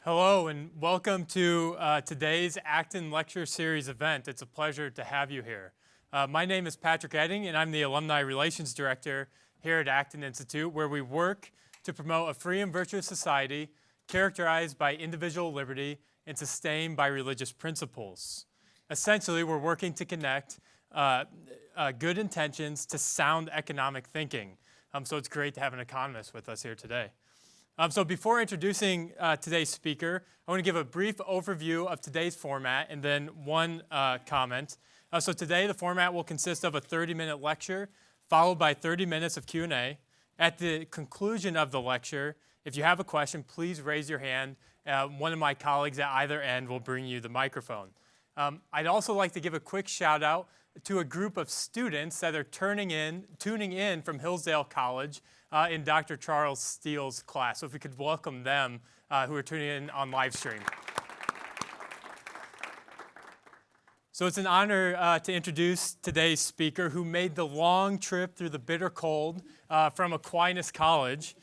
Hello and welcome to today's Acton Lecture Series event. It's a pleasure to have you here. My name is Patrick Edding and I'm the Alumni Relations Director here at Acton Institute, where we work to promote a free and virtuous society characterized by individual liberty and sustained by religious principles. Essentially, we're working to connect good intentions to sound economic thinking. So it's great to have an economist with us here today. So before introducing today's speaker, I want to give a brief overview of today's format and then one comment. So today the format will consist of a 30-minute lecture followed by 30 minutes of Q&A. At the conclusion of the lecture, if you have a question, please raise your hand. One of my colleagues at either end will bring you the microphone. I'd also like to give a quick shout out to a group of students that are tuning in from Hillsdale College in Dr. Charles Steele's class. So if we could welcome them who are tuning in on live stream. So it's an honor to introduce today's speaker, who made the long trip through the bitter cold from Aquinas College.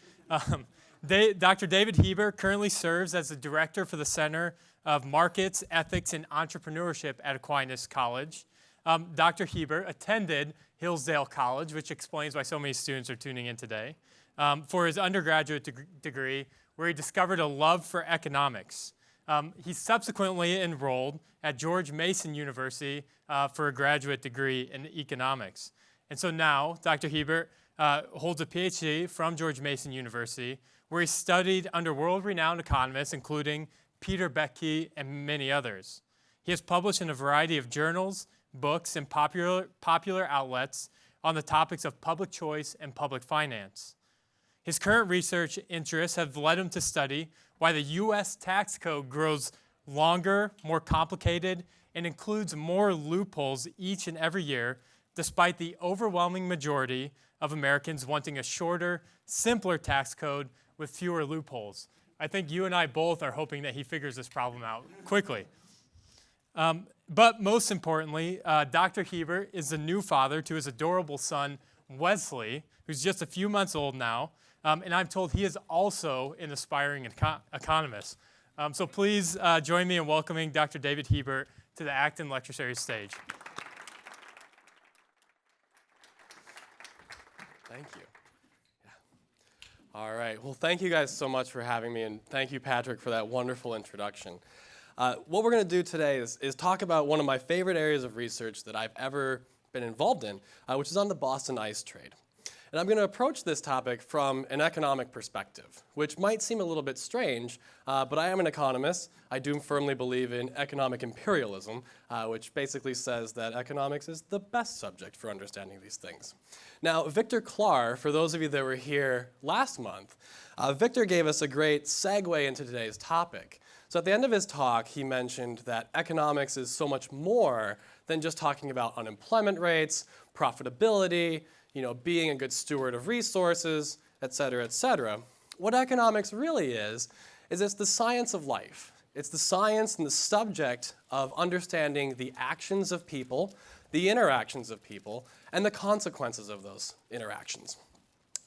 Dr. David Hebert currently serves as the director for the Center of Markets, Ethics, and Entrepreneurship at Aquinas College. Dr. Hebert attended Hillsdale College, which explains why so many students are tuning in today, for his undergraduate degree, where he discovered a love for economics. He subsequently enrolled at George Mason University for a graduate degree in economics. And so now, Dr. Hebert holds a PhD from George Mason University, where he studied under world-renowned economists, including Peter Becky and many others. He has published in a variety of journals, books, and popular outlets on the topics of public choice and public finance. His current research interests have led him to study why the U.S. tax code grows longer, more complicated, and includes more loopholes each and every year, despite the overwhelming majority of Americans wanting a shorter, simpler tax code with fewer loopholes. I think you and I both are hoping that he figures this problem out quickly. But most importantly, Dr. Hebert is the new father to his adorable son, Wesley, who's just a few months old now, and I'm told he is also an aspiring economist. So please join me in welcoming Dr. David Hebert to the Acton Lecture Series stage. Thank you. Yeah. All right. Well, thank you guys so much for having me, and thank you, Patrick, for that wonderful introduction. What we're going to do today is talk about one of my favorite areas of research that I've ever been involved in, which is on the Boston ice trade. And I'm going to approach this topic from an economic perspective, which might seem a little bit strange, but I am an economist. I do firmly believe in economic imperialism, which basically says that economics is the best subject for understanding these things. Now, Victor Clark, for those of you that were here last month, Victor gave us a great segue into today's topic. So at the end of his talk, he mentioned that economics is so much more than just talking about unemployment rates, profitability, being a good steward of resources, et cetera, et cetera. What economics really is it's the science of life. It's the science and the subject of understanding the actions of people, the interactions of people, and the consequences of those interactions.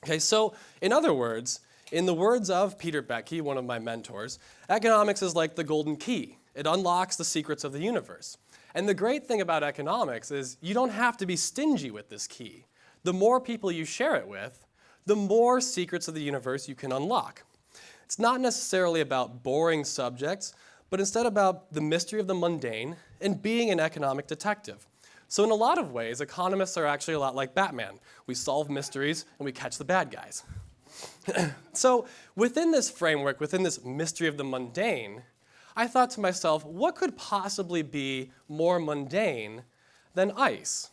Okay, so in other words, in the words of Peter Becky, one of my mentors, economics is like the golden key. It unlocks the secrets of the universe. And the great thing about economics is you don't have to be stingy with this key. The more people you share it with, the more secrets of the universe you can unlock. It's not necessarily about boring subjects, but instead about the mystery of the mundane and being an economic detective. So in a lot of ways, economists are actually a lot like Batman. We solve mysteries and we catch the bad guys. So within this framework, within this mystery of the mundane, I thought to myself, what could possibly be more mundane than ice,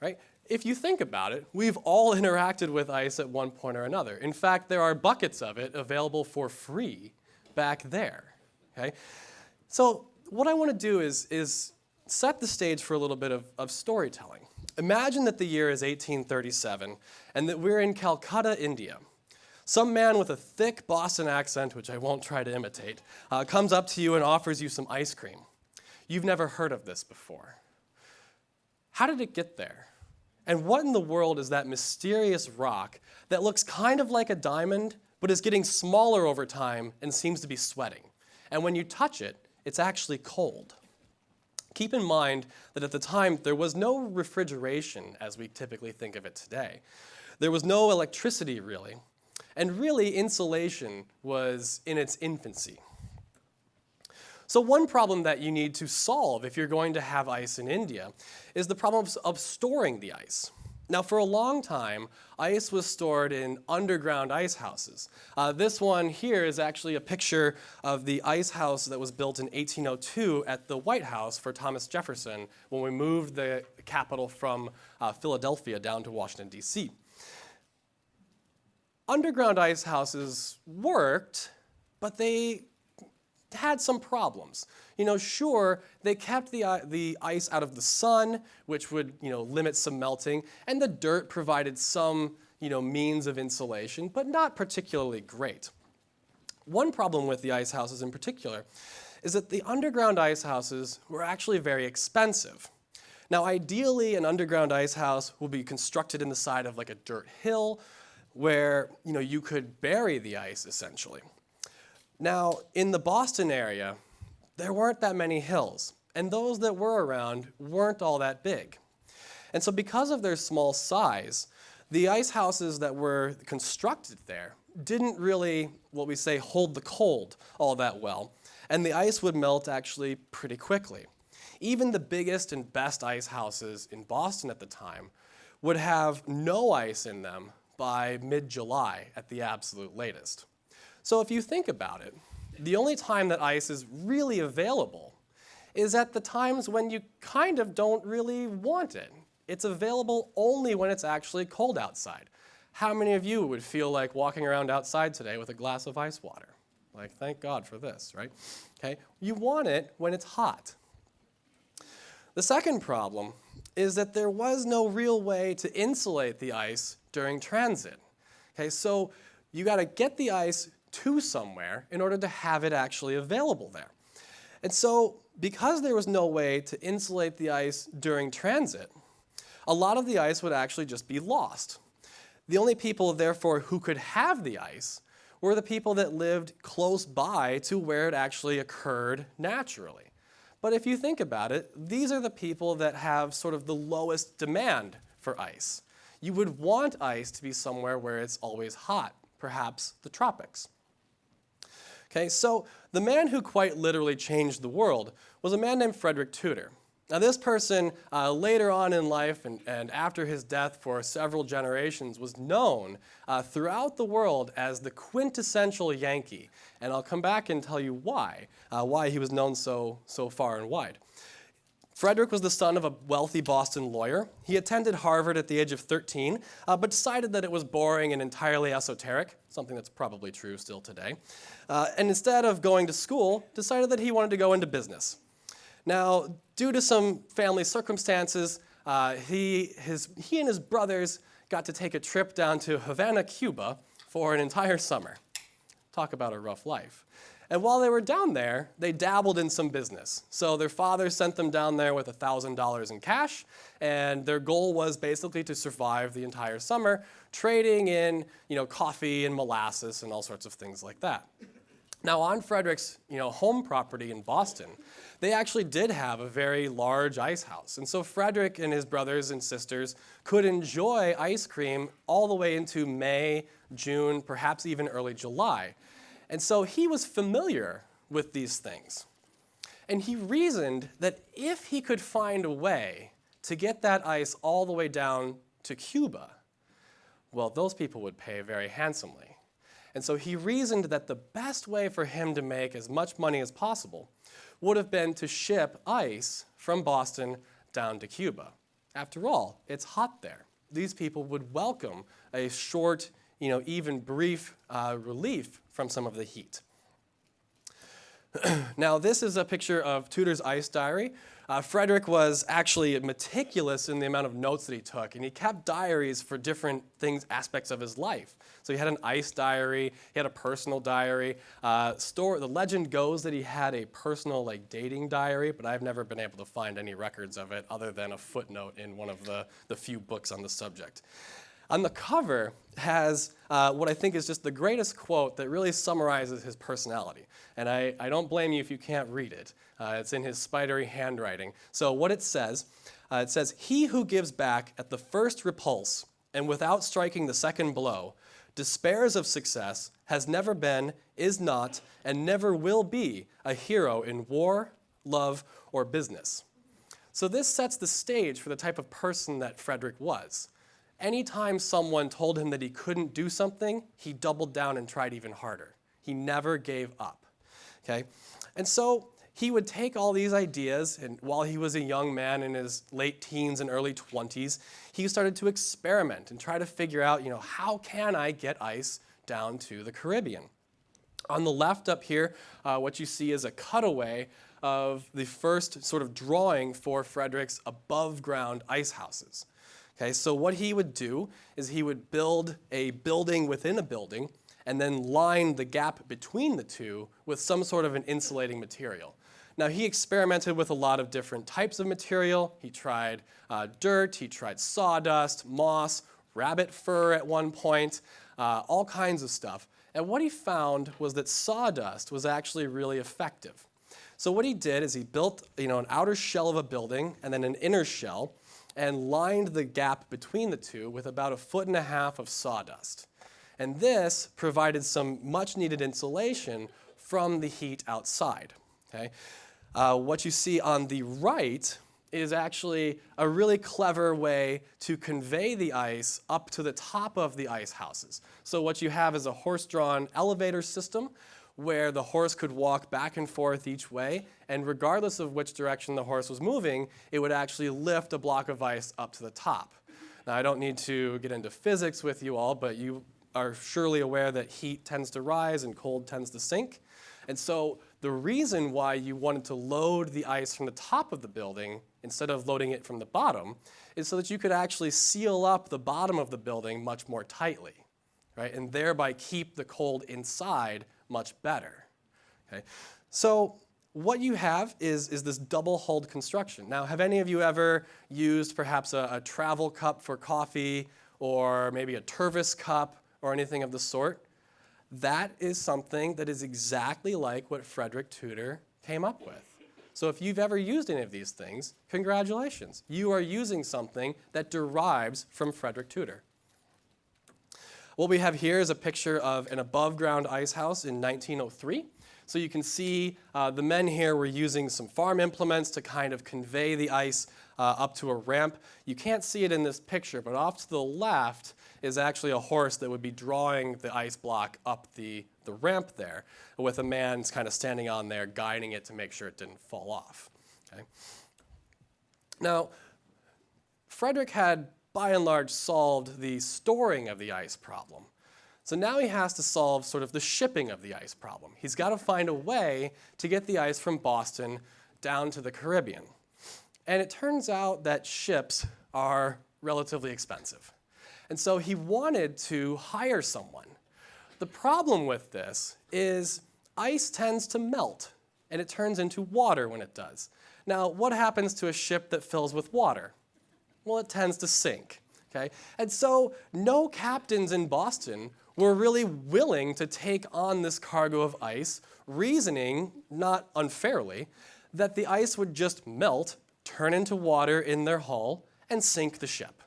right? If you think about it, we've all interacted with ice at one point or another. In fact, there are buckets of it available for free back there, okay? So what I want to do is set the stage for a little bit of storytelling. Imagine that the year is 1837 and that we're in Calcutta, India. Some man with a thick Boston accent, which I won't try to imitate, comes up to you and offers you some ice cream. You've never heard of this before. How did it get there? And what in the world is that mysterious rock that looks kind of like a diamond, but is getting smaller over time and seems to be sweating? And when you touch it, it's actually cold. Keep in mind that at the time, there was no refrigeration as we typically think of it today. There was no electricity, really. And really, insulation was in its infancy. So one problem that you need to solve if you're going to have ice in India is the problem of storing the ice. Now, for a long time, ice was stored in underground ice houses. This one here is actually a picture of the ice house that was built in 1802 at the White House for Thomas Jefferson when we moved the capital from Philadelphia down to Washington, D.C. Underground ice houses worked, but they had some problems. Sure, they kept the ice out of the sun, which would, limit some melting, and the dirt provided some, means of insulation, but not particularly great. One problem with the ice houses in particular is that the underground ice houses were actually very expensive. Now, ideally, an underground ice house will be constructed in the side of like a dirt hill where, you could bury the ice, essentially. Now, in the Boston area, there weren't that many hills, and those that were around weren't all that big. And so because of their small size, the ice houses that were constructed there didn't really, what we say, hold the cold all that well, and the ice would melt actually pretty quickly. Even the biggest and best ice houses in Boston at the time would have no ice in them by mid-July at the absolute latest. So if you think about it, the only time that ice is really available is at the times when you kind of don't really want it. It's available only when it's actually cold outside. How many of you would feel like walking around outside today with a glass of ice water? Like, thank God for this, right? Okay, you want it when it's hot. The second problem is that there was no real way to insulate the ice during transit. Okay, so you got to get the ice to somewhere in order to have it actually available there. And so, because there was no way to insulate the ice during transit, a lot of the ice would actually just be lost. The only people, therefore, who could have the ice were the people that lived close by to where it actually occurred naturally. But if you think about it, these are the people that have sort of the lowest demand for ice. You would want ice to be somewhere where it's always hot, perhaps the tropics. Okay, so the man who quite literally changed the world was a man named Frederick Tudor. Now this person, later on in life and after his death for several generations, was known throughout the world as the quintessential Yankee. And I'll come back and tell you why he was known so far and wide. Frederick was the son of a wealthy Boston lawyer. He attended Harvard at the age of 13, but decided that it was boring and entirely esoteric, something that's probably true still today. And instead of going to school, decided that he wanted to go into business. Now, due to some family circumstances, he and his brothers got to take a trip down to Havana, Cuba for an entire summer. Talk about a rough life. And while they were down there, they dabbled in some business. So their father sent them down there with $1,000 in cash, and their goal was basically to survive the entire summer, trading in, coffee and molasses and all sorts of things like that. Now, on Frederick's, home property in Boston, they actually did have a very large ice house. And so Frederick and his brothers and sisters could enjoy ice cream all the way into May, June, perhaps even early July. And so he was familiar with these things. And he reasoned that if he could find a way to get that ice all the way down to Cuba, well, those people would pay very handsomely. And so he reasoned that the best way for him to make as much money as possible would have been to ship ice from Boston down to Cuba. After all, it's hot there. These people would welcome a short, even brief relief from some of the heat. Now, this is a picture of Tudor's ice diary. Frederick was actually meticulous in the amount of notes that he took, and he kept diaries for different things, aspects of his life. So he had an ice diary, he had a personal diary. The legend goes that he had a personal dating diary, but I've never been able to find any records of it other than a footnote in one of the few books on the subject. On the cover has what I think is just the greatest quote that really summarizes his personality. And I don't blame you if you can't read it. It's in his spidery handwriting. So what it says, "He who gives back at the first repulse and without striking the second blow, despairs of success, has never been, is not, and never will be a hero in war, love, or business." So this sets the stage for the type of person that Frederick was. Anytime someone told him that he couldn't do something, he doubled down and tried even harder. He never gave up. Okay? And so he would take all these ideas, and while he was a young man in his late teens and early 20s, he started to experiment and try to figure out, how can I get ice down to the Caribbean? On the left up here, what you see is a cutaway of the first sort of drawing for Frederick's above-ground ice houses. Okay, so what he would do is he would build a building within a building and then line the gap between the two with some sort of an insulating material. Now, he experimented with a lot of different types of material. He tried dirt, he tried sawdust, moss, rabbit fur at one point, all kinds of stuff. And what he found was that sawdust was actually really effective. So what he did is he built an outer shell of a building and then an inner shell and lined the gap between the two with about 1.5 feet of sawdust. And this provided some much-needed insulation from the heat outside. Okay? What you see on the right is actually a really clever way to convey the ice up to the top of the ice houses. So what you have is a horse-drawn elevator system where the horse could walk back and forth each way, and regardless of which direction the horse was moving, it would actually lift a block of ice up to the top. Now, I don't need to get into physics with you all, but you are surely aware that heat tends to rise and cold tends to sink. And so the reason why you wanted to load the ice from the top of the building instead of loading it from the bottom is so that you could actually seal up the bottom of the building much more tightly, right? And thereby keep the cold inside much better. Okay? So what you have is this double-hulled construction. Now, have any of you ever used perhaps a travel cup for coffee or maybe a Tervis cup or anything of the sort? That is something that is exactly like what Frederick Tudor came up with. So if you've ever used any of these things, congratulations. You are using something that derives from Frederick Tudor. What we have here is a picture of an above-ground ice house in 1903. So you can see the men here were using some farm implements to kind of convey the ice up to a ramp. You can't see it in this picture, but off to the left is actually a horse that would be drawing the ice block up the ramp there, with a man kind of standing on there guiding it to make sure it didn't fall off. Okay? Now, Frederick had by and large solved the storing of the ice problem. So now he has to solve sort of the shipping of the ice problem. He's got to find a way to get the ice from Boston down to the Caribbean. And it turns out that ships are relatively expensive. And so he wanted to hire someone. The problem with this is ice tends to melt, and it turns into water when it does. Now, what happens to a ship that fills with water? Well, it tends to sink. Okay? And so no captains in Boston were really willing to take on this cargo of ice, reasoning, not unfairly, that the ice would just melt, turn into water in their hull, and sink the ship.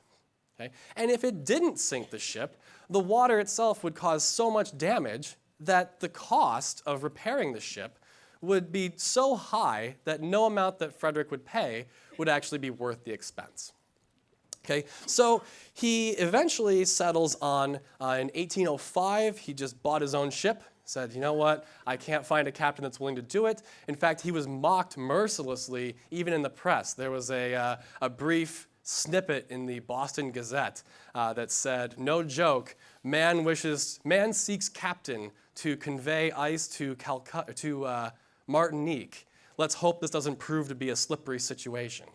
Okay? And if it didn't sink the ship, the water itself would cause so much damage that the cost of repairing the ship would be so high that no amount that Frederick would pay would actually be worth the expense. Okay, so he eventually settles on, in 1805, he just bought his own ship, said, you know what, I can't find a captain that's willing to do it. In fact, he was mocked mercilessly, even in the press. There was a brief snippet in the Boston Gazette that said, no joke, man seeks captain to convey ice to Calcutta, to Martinique. Let's hope this doesn't prove to be a slippery situation.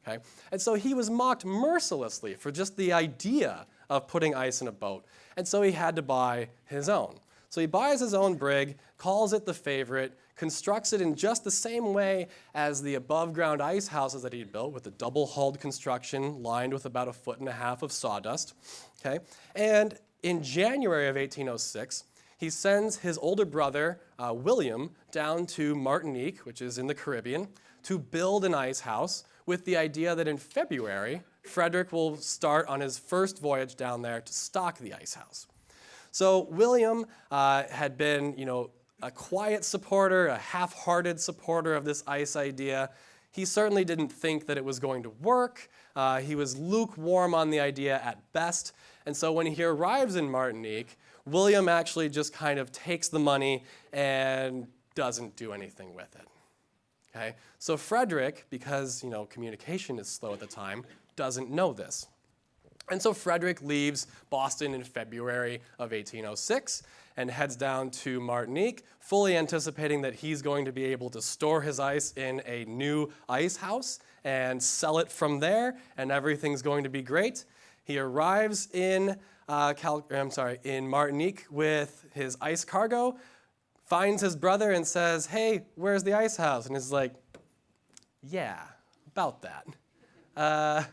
Okay? And so he was mocked mercilessly for just the idea of putting ice in a boat. And so he had to buy his own. So he buys his own brig, calls it the Favorite, constructs it in just the same way as the above-ground ice houses that he'd built, with a double-hulled construction lined with about 1.5 feet of sawdust. Okay? And in January of 1806, he sends his older brother, William, down to Martinique, which is in the Caribbean, to build an ice house with the idea that in February, Frederick will start on his first voyage down there to stock the ice house. So William had been, a quiet supporter, a half-hearted supporter of this ice idea. He certainly didn't think that it was going to work. He was lukewarm on the idea at best. And so when he arrives in Martinique, William actually just kind of takes the money and doesn't do anything with it. Okay? So Frederick, because communication is slow at the time, doesn't know this. And so Frederick leaves Boston in February of 1806 and heads down to Martinique, fully anticipating that he's going to be able to store his ice in a new ice house and sell it from there, and everything's going to be great. He arrives in Martinique with his ice cargo, finds his brother and says, "Hey, where's the ice house?" And he's like, "Yeah, about that.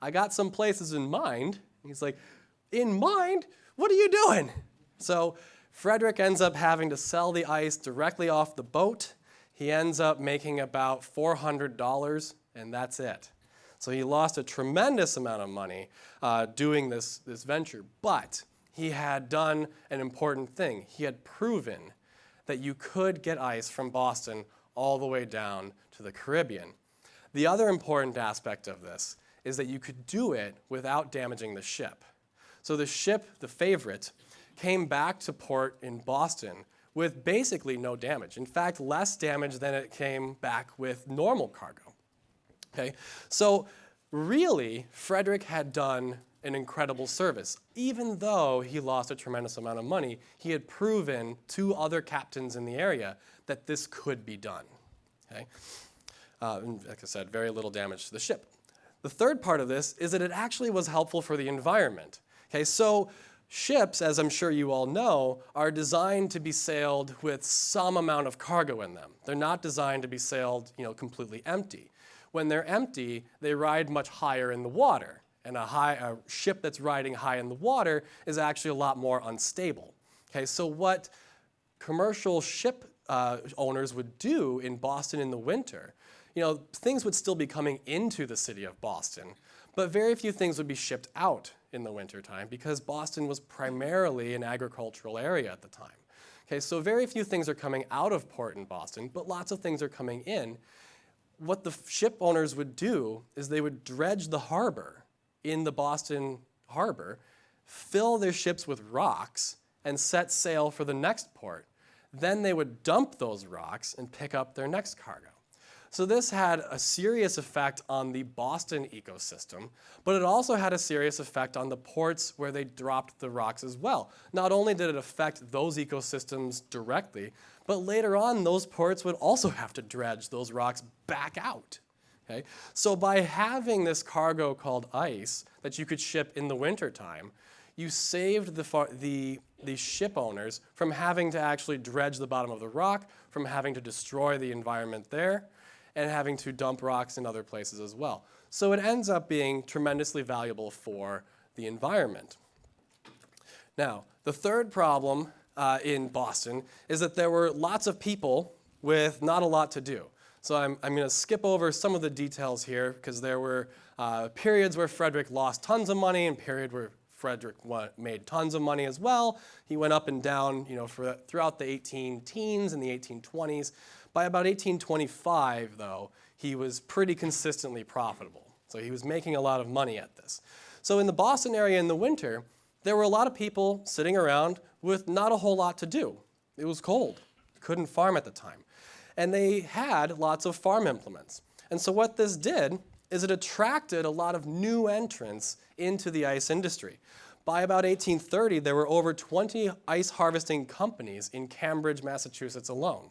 I got some places in mind." He's like, "In mind? What are you doing?" So Frederick ends up having to sell the ice directly off the boat. He ends up making about $400, and that's it. So he lost a tremendous amount of money doing this venture, but he had done an important thing. He had proven that you could get ice from Boston all the way down to the Caribbean. The other important aspect of this is that you could do it without damaging the ship. So the ship, the Favorite, came back to port in Boston with basically no damage. In fact, less damage than it came back with normal cargo. Okay? So really, Frederick had done an incredible service. Even though he lost a tremendous amount of money, he had proven to other captains in the area that this could be done. Okay? And like I said, very little damage to the ship. The third part of this is that it actually was helpful for the environment. Okay, so ships, as I'm sure you all know, are designed to be sailed with some amount of cargo in them. They're not designed to be sailed, completely empty. When they're empty, they ride much higher in the water. And a ship that's riding high in the water is actually a lot more unstable. Okay, so what commercial ship owners would do in Boston in the winter, things would still be coming into the city of Boston, but very few things would be shipped out in the wintertime because Boston was primarily an agricultural area at the time. Okay, so very few things are coming out of port in Boston, but lots of things are coming in. What the ship owners would do is they would dredge the harbor in the Boston harbor, fill their ships with rocks, and set sail for the next port. Then they would dump those rocks and pick up their next cargo. So this had a serious effect on the Boston ecosystem, but it also had a serious effect on the ports where they dropped the rocks as well. Not only did it affect those ecosystems directly, but later on those ports would also have to dredge those rocks back out. Okay? So by having this cargo called ice that you could ship in the wintertime, you saved the ship owners from having to actually dredge the bottom of the rock, from having to destroy the environment there, and having to dump rocks in other places as well. So it ends up being tremendously valuable for the environment. Now, the third problem in Boston is that there were lots of people with not a lot to do. So I'm going to skip over some of the details here because there were periods where Frederick lost tons of money and periods where Frederick made tons of money as well. He went up and down, throughout the 18 teens and the 1820s. By about 1825, though, he was pretty consistently profitable. So he was making a lot of money at this. So in the Boston area in the winter, there were a lot of people sitting around with not a whole lot to do. It was cold. Couldn't farm at the time. And they had lots of farm implements. And so what this did is it attracted a lot of new entrants into the ice industry. By about 1830, there were over 20 ice harvesting companies in Cambridge, Massachusetts alone.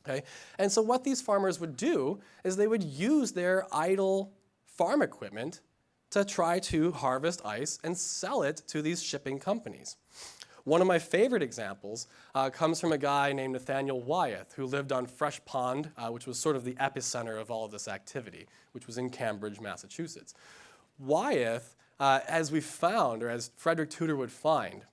Okay? And so what these farmers would do is they would use their idle farm equipment to try to harvest ice and sell it to these shipping companies. One of my favorite examples comes from a guy named Nathaniel Wyeth, who lived on Fresh Pond, which was sort of the epicenter of all of this activity, which was in Cambridge, Massachusetts. Wyeth, as we found, or as Frederick Tudor would find,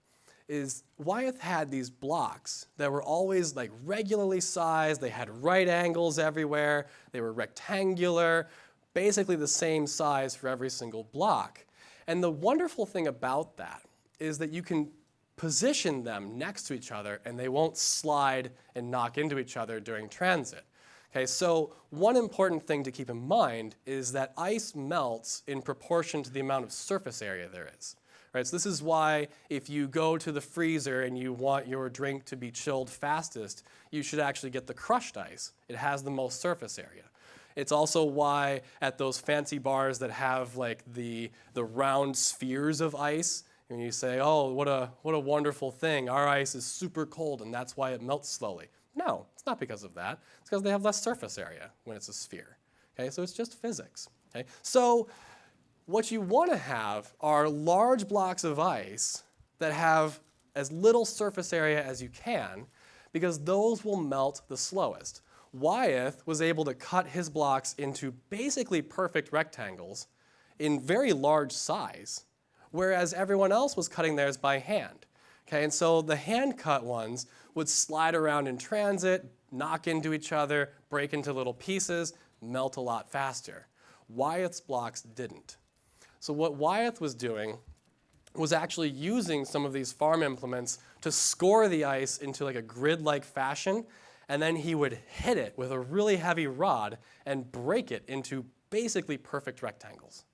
is Wyeth had these blocks that were always like regularly sized. They had right angles everywhere. They were rectangular, basically the same size for every single block. And the wonderful thing about that is that you can position them next to each other and they won't slide and knock into each other during transit. Okay, so one important thing to keep in mind is that ice melts in proportion to the amount of surface area there is. Right, so this is why if you go to the freezer and you want your drink to be chilled fastest, you should actually get the crushed ice. It has the most surface area. It's also why at those fancy bars that have like the round spheres of ice, and you say, oh, what a wonderful thing. Our ice is super cold and that's why it melts slowly. No, it's not because of that. It's because they have less surface area when it's a sphere. Okay, so it's just physics. Okay, so what you want to have are large blocks of ice that have as little surface area as you can, because those will melt the slowest. Wyeth was able to cut his blocks into basically perfect rectangles in very large size, whereas everyone else was cutting theirs by hand. Okay, and so the hand-cut ones would slide around in transit, knock into each other, break into little pieces, melt a lot faster. Wyeth's blocks didn't. So what Wyeth was doing was actually using some of these farm implements to score the ice into like a grid-like fashion, and then he would hit it with a really heavy rod and break it into basically perfect rectangles.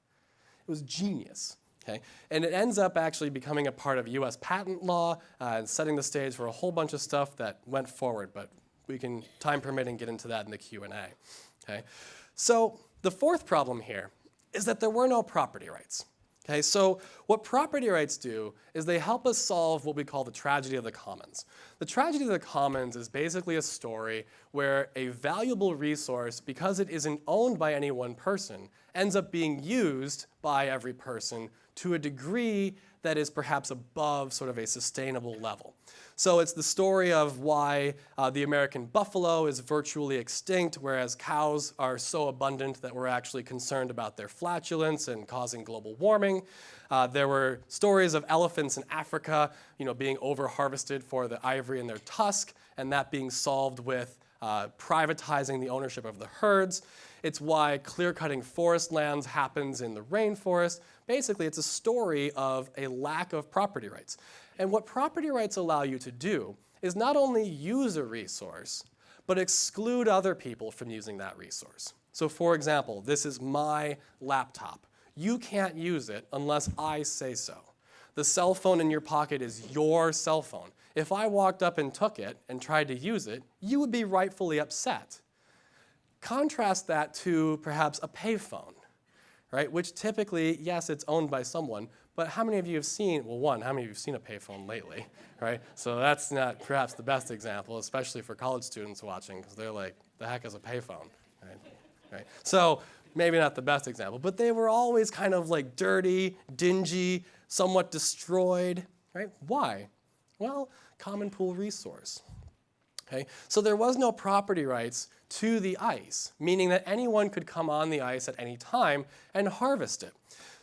It was genius. Okay? And it ends up actually becoming a part of US patent law and setting the stage for a whole bunch of stuff that went forward, but we can, time permitting, get into that in the Q&A. Okay? So the fourth problem here is that there were no property rights. Okay, so what property rights do is they help us solve what we call the tragedy of the commons. The tragedy of the commons is basically a story where a valuable resource, because it isn't owned by any one person, ends up being used by every person to a degree that is perhaps above sort of a sustainable level. So it's the story of why the American buffalo is virtually extinct, whereas cows are so abundant that we're actually concerned about their flatulence and causing global warming. There were stories of elephants in Africa, being over-harvested for the ivory in their tusk, and that being solved with privatizing the ownership of the herds. It's why clear-cutting forest lands happens in the rainforest. Basically, it's a story of a lack of property rights. And what property rights allow you to do is not only use a resource, but exclude other people from using that resource. So for example, this is my laptop. You can't use it unless I say so. The cell phone in your pocket is your cell phone. If I walked up and took it and tried to use it, you would be rightfully upset. Contrast that to perhaps a payphone, right? Which typically, yes, it's owned by someone, but how many of you have seen, well, one, how many of you have seen a payphone lately, right? So that's not perhaps the best example, especially for college students watching, because they're like, the heck is a payphone, right? So maybe not the best example, but they were always kind of like dirty, dingy, somewhat destroyed, right? Why? Well, common pool resource. Okay? So there was no property rights to the ice, meaning that anyone could come on the ice at any time and harvest it.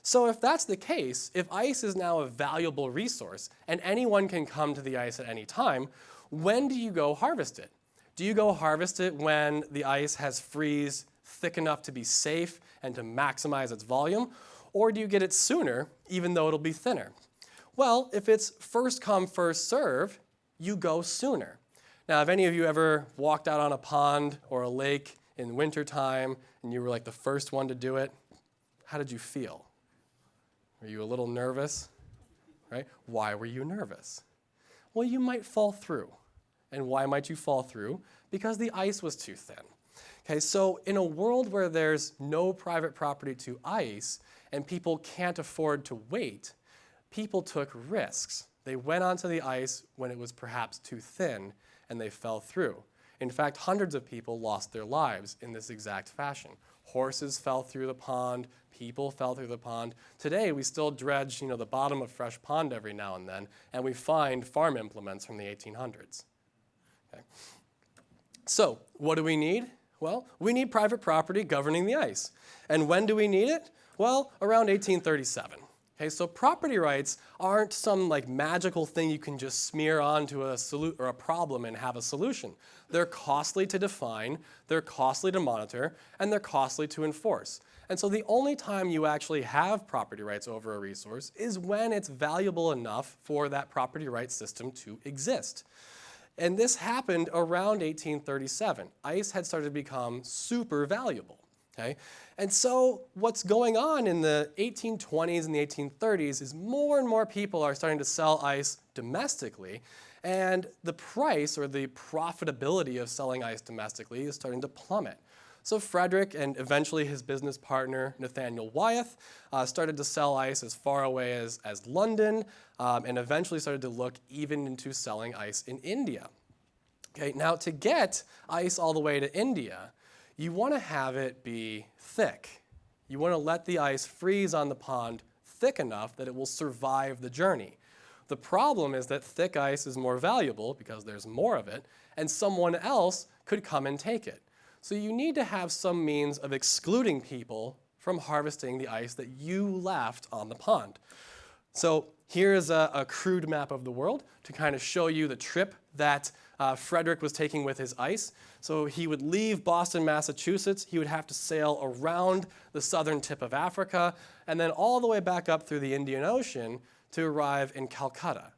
So if that's the case, if ice is now a valuable resource and anyone can come to the ice at any time, when do you go harvest it? Do you go harvest it when the ice has freeze thick enough to be safe and to maximize its volume? Or do you get it sooner, even though it'll be thinner? Well, if it's first come, first served, you go sooner. Now, have any of you ever walked out on a pond or a lake in wintertime and you were like the first one to do it? How did you feel? Were you a little nervous? Right? Why were you nervous? Well, you might fall through. And why might you fall through? Because the ice was too thin. Okay, so in a world where there's no private property to ice and people can't afford to wait, people took risks. They went onto the ice when it was perhaps too thin and they fell through. In fact, hundreds of people lost their lives in this exact fashion. Horses fell through the pond. People fell through the pond. Today, we still dredge, the bottom of fresh pond every now and then, and we find farm implements from the 1800s. Okay. So, what do we need? Well, we need private property governing the ice. And when do we need it? Well, around 1837. Okay, so property rights aren't some magical thing you can just smear onto a problem and have a solution. They're costly to define, they're costly to monitor, and they're costly to enforce. And so the only time you actually have property rights over a resource is when it's valuable enough for that property rights system to exist. And this happened around 1837. Ice had started to become super valuable. Okay? And so what's going on in the 1820s and the 1830s is more and more people are starting to sell ice domestically, and the price or the profitability of selling ice domestically is starting to plummet. So Frederick and eventually his business partner, Nathaniel Wyeth, started to sell ice as far away as London, and eventually started to look even into selling ice in India. Okay, now to get ice all the way to India, you want to have it be thick. You want to let the ice freeze on the pond thick enough that it will survive the journey. The problem is that thick ice is more valuable because there's more of it, and someone else could come and take it. So you need to have some means of excluding people from harvesting the ice that you left on the pond. So here's a crude map of the world to kind of show you the trip that Frederick was taking with his ice. So he would leave Boston, Massachusetts. He would have to sail around the southern tip of Africa and then all the way back up through the Indian Ocean to arrive in Calcutta.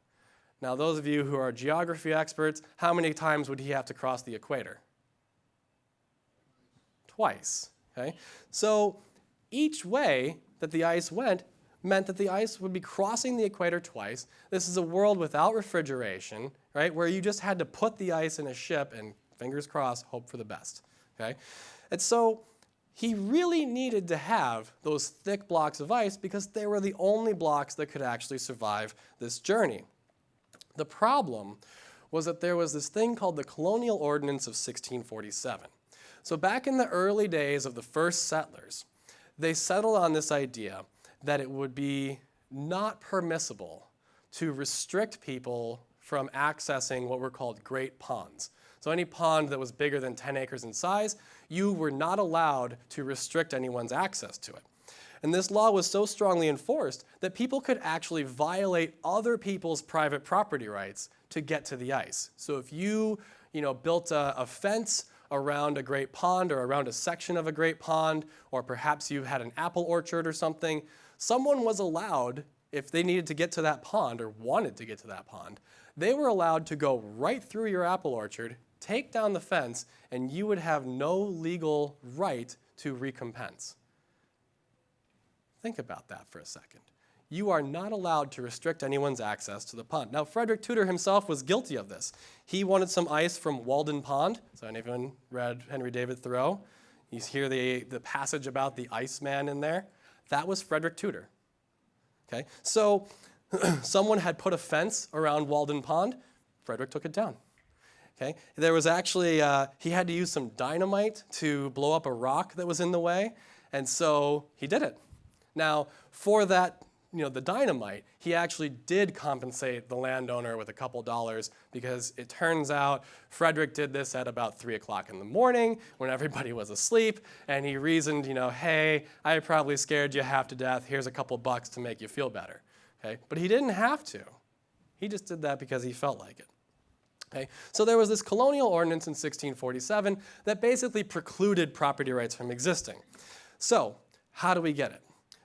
Now, those of you who are geography experts, how many times would he have to cross the equator? Twice. Okay? So each way that the ice went meant that the ice would be crossing the equator twice. This is a world without refrigeration, right, where you just had to put the ice in a ship and, fingers crossed, hope for the best. Okay? And so he really needed to have those thick blocks of ice because they were the only blocks that could actually survive this journey. The problem was that there was this thing called the Colonial Ordinance of 1647. So back in the early days of the first settlers, they settled on this idea that it would be not permissible to restrict people from accessing what were called great ponds. So any pond that was bigger than 10 acres in size, you were not allowed to restrict anyone's access to it. And this law was so strongly enforced that people could actually violate other people's private property rights to get to the ice. So if you built a fence around a great pond or around a section of a great pond, or perhaps you had an apple orchard or something, someone was allowed, if they needed to get to that pond or wanted to get to that pond, they were allowed to go right through your apple orchard, take down the fence, and you would have no legal right to recompense. Think about that for a second. You are not allowed to restrict anyone's access to the pond. Now, Frederick Tudor himself was guilty of this. He wanted some ice from Walden Pond. So anyone read Henry David Thoreau? You hear the passage about the Iceman in there? That was Frederick Tudor. Okay, so someone had put a fence around Walden Pond. Frederick took it down. Okay, there was actually, he had to use some dynamite to blow up a rock that was in the way, and so he did it. Now, for that, the dynamite, he actually did compensate the landowner with a couple dollars because it turns out Frederick did this at about 3 o'clock in the morning when everybody was asleep, and he reasoned, hey, I probably scared you half to death. Here's a couple bucks to make you feel better. Okay? But he didn't have to. He just did that because he felt like it. Okay? So there was this colonial ordinance in 1647 that basically precluded property rights from existing. So how do we get it?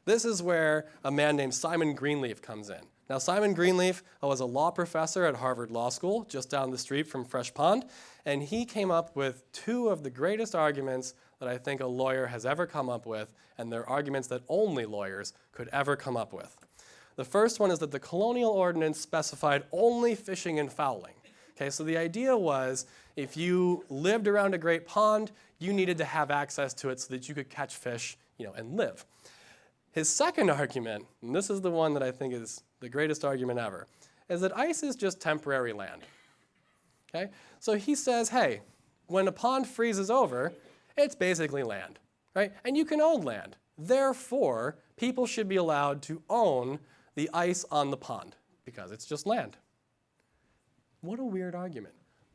This is where a man named Simon Greenleaf comes in. Now, Simon Greenleaf was a law professor at Harvard Law School, just down the street from Fresh Pond, and he came up with two of the greatest arguments that I think a lawyer has ever come up with, and they're arguments that only lawyers could ever come up with. The first one is that the colonial ordinance specified only fishing and fowling. Okay, so the idea was if you lived around a great pond, you needed to have access to it so that you could catch fish, and live. His second argument, and this is the one that I think is the greatest argument ever, is that ice is just temporary land. Okay? So he says, hey, when a pond freezes over, it's basically land. right? And you can own land. Therefore, people should be allowed to own the ice on the pond because it's just land. What a weird argument,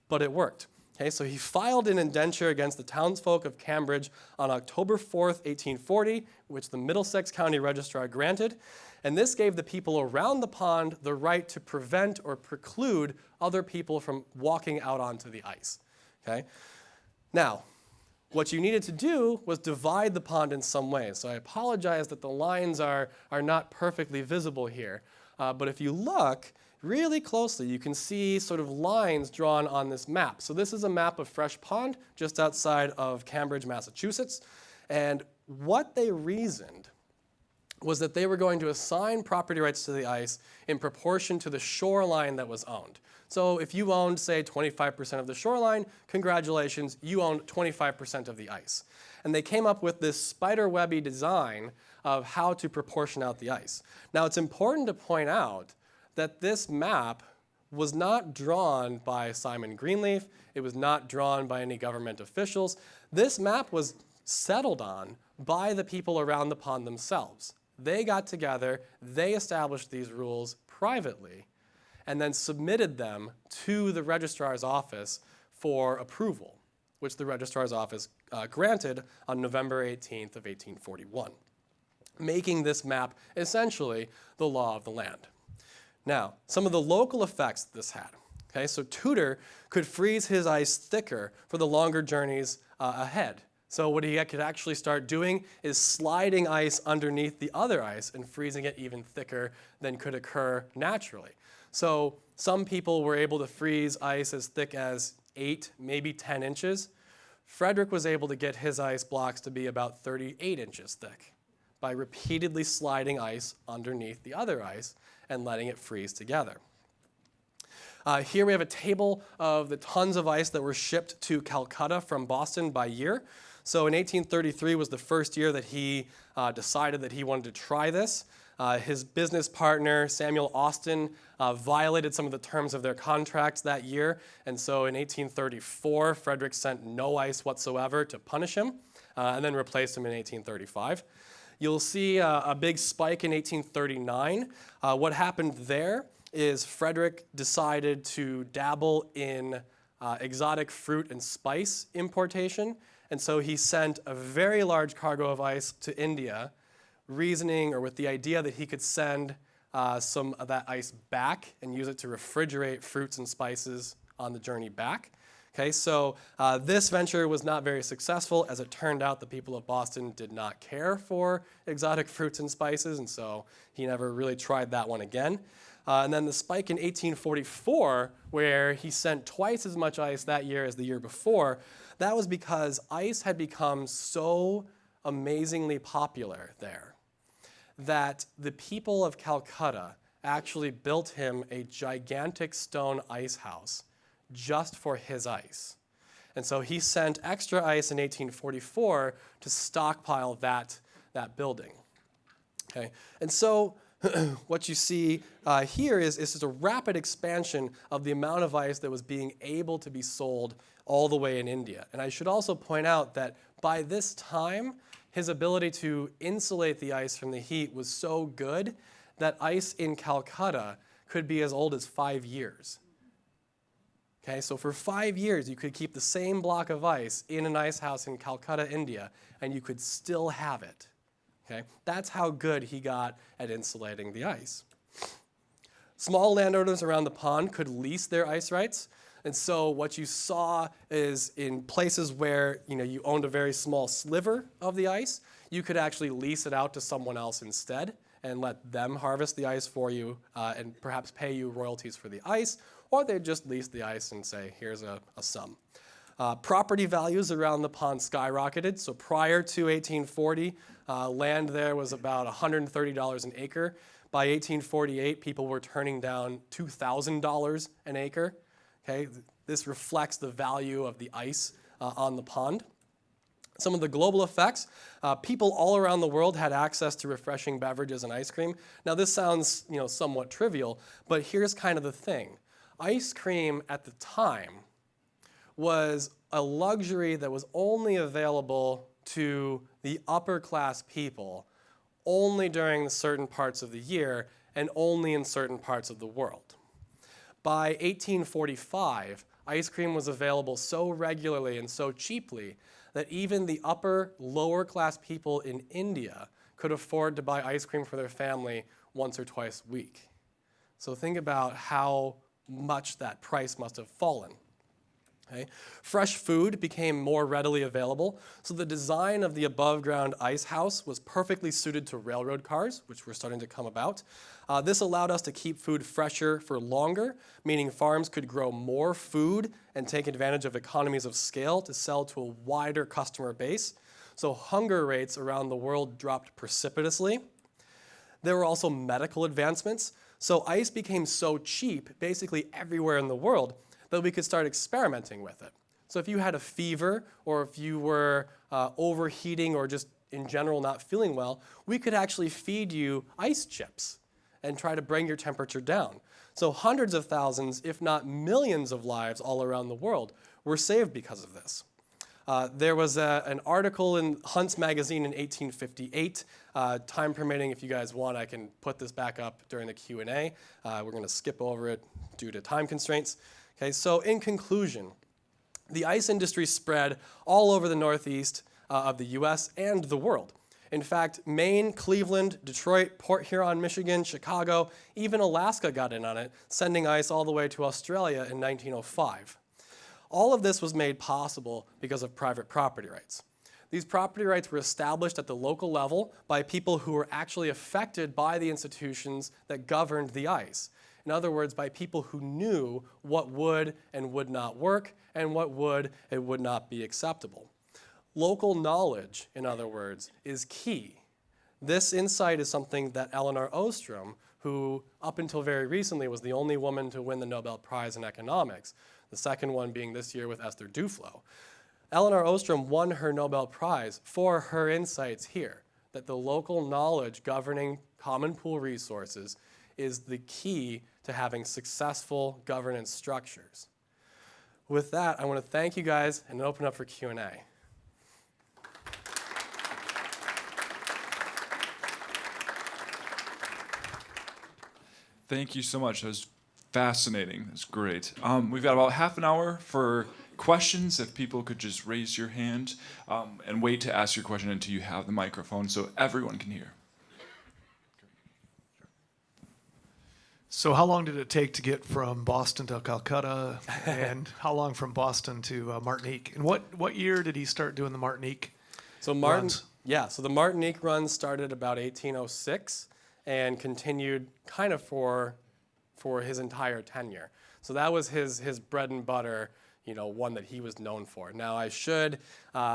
but it worked. Okay, so he filed an indenture against the townsfolk of Cambridge on October 4th, 1840, which the Middlesex County Registrar granted, and this gave the people around the pond the right to prevent or preclude other people from walking out onto the ice. Okay? Now, what you needed to do was divide the pond in some way. So I apologize that the lines are not perfectly visible here, but if you look really closely, you can see sort of lines drawn on this map. So this is a map of Fresh Pond just outside of Cambridge, Massachusetts. And what they reasoned was that they were going to assign property rights to the ice in proportion to the shoreline that was owned. So if you owned, say, 25% of the shoreline, congratulations, you owned 25% of the ice. And they came up with this spider-webby design of how to proportion out the ice. Now, it's important to point out that this map was not drawn by Simon Greenleaf. It was not drawn by any government officials. This map was settled on by the people around the pond themselves. They got together, they established these rules privately, and then submitted them to the registrar's office for approval, which the registrar's office granted on November 18th of 1841, making this map essentially the law of the land. Now, some of the local effects this had. Okay, so Tudor could freeze his ice thicker for the longer journeys ahead. So what he could actually start doing is sliding ice underneath the other ice and freezing it even thicker than could occur naturally. So some people were able to freeze ice as thick as 8, maybe 10 inches. Frederick was able to get his ice blocks to be about 38 inches thick by repeatedly sliding ice underneath the other ice and letting it freeze together. Here we have a table of the tons of ice that were shipped to Calcutta from Boston by year. So in 1833 was the first year that he decided that he wanted to try this. His business partner, Samuel Austin, violated some of the terms of their contracts that year. And so in 1834, Frederick sent no ice whatsoever to punish him, and then replaced him in 1835. You'll see a big spike in 1839. What happened there is Frederick decided to dabble in exotic fruit and spice importation. And so he sent a very large cargo of ice to India, reasoning or with the idea that he could send some of that ice back and use it to refrigerate fruits and spices on the journey back. Okay, so this venture was not very successful. As it turned out, the people of Boston did not care for exotic fruits and spices, and so he never really tried that one again. And then the spike in 1844, where he sent twice as much ice that year as the year before, that was because ice had become so amazingly popular there that the people of Calcutta actually built him a gigantic stone ice house just for his ice. And so he sent extra ice in 1844 to stockpile that building. Okay? And so what you see here is just a rapid expansion of the amount of ice that was being able to be sold all the way in India. And I should also point out that by this time, his ability to insulate the ice from the heat was so good that ice in Calcutta could be as old as 5 years. Okay, so for 5 years, you could keep the same block of ice in an ice house in Calcutta, India, and you could still have it. Okay, that's how good he got at insulating the ice. Small landowners around the pond could lease their ice rights. And so what you saw is in places where you owned a very small sliver of the ice, you could actually lease it out to someone else instead and let them harvest the ice for you and perhaps pay you royalties for the ice, or they'd just lease the ice and say, here's a sum. Property values around the pond skyrocketed. So prior to 1840, land there was about $130 an acre. By 1848, people were turning down $2,000 an acre. Okay, this reflects the value of the ice on the pond. Some of the global effects, people all around the world had access to refreshing beverages and ice cream. Now this sounds somewhat trivial, but here's kind of the thing. Ice cream at the time was a luxury that was only available to the upper class people only during certain parts of the year and only in certain parts of the world. By 1845, ice cream was available so regularly and so cheaply that even the lower class people in India could afford to buy ice cream for their family once or twice a week. So think about how much that price must have fallen. Okay. Fresh food became more readily available, so the design of the above-ground ice house was perfectly suited to railroad cars, which were starting to come about. This allowed us to keep food fresher for longer, meaning farms could grow more food and take advantage of economies of scale to sell to a wider customer base. So hunger rates around the world dropped precipitously. There were also medical advancements. So ice became so cheap, basically everywhere in the world, that we could start experimenting with it. So if you had a fever, or if you were overheating, or just in general not feeling well, we could actually feed you ice chips and try to bring your temperature down. So hundreds of thousands, if not millions of lives all around the world were saved because of this. There was an article in Hunt's magazine in 1858. Time permitting, if you guys want, I can put this back up during the Q&A. We're going to skip over it due to time constraints. Okay, so in conclusion, the ice industry spread all over the northeast of the US and the world. In fact, Maine, Cleveland, Detroit, Port Huron, Michigan, Chicago, even Alaska got in on it, sending ice all the way to Australia in 1905. All of this was made possible because of private property rights. These property rights were established at the local level by people who were actually affected by the institutions that governed the ice. In other words, by people who knew what would and would not work and what would and would not be acceptable. Local knowledge, in other words, is key. This insight is something that Elinor Ostrom, who up until very recently was the only woman to win the Nobel Prize in economics, the second one being this year with Esther Duflo. Elinor Ostrom won her Nobel Prize for her insights here, that the local knowledge governing common pool resources is the key to having successful governance structures. With that, I want to thank you guys and open up for Q&A. Thank you so much. That was fascinating. That's great. We've got about half an hour for questions. If people could just raise your hand and wait to ask your question until you have the microphone so everyone can hear. So how long did it take to get from Boston to Calcutta, and how long from Boston to Martinique? And what year did he start doing the Martinique runs? So the Martinique run started about 1806 and continued kind of for his entire tenure. So that was his bread and butter, one that he was known for. Now I should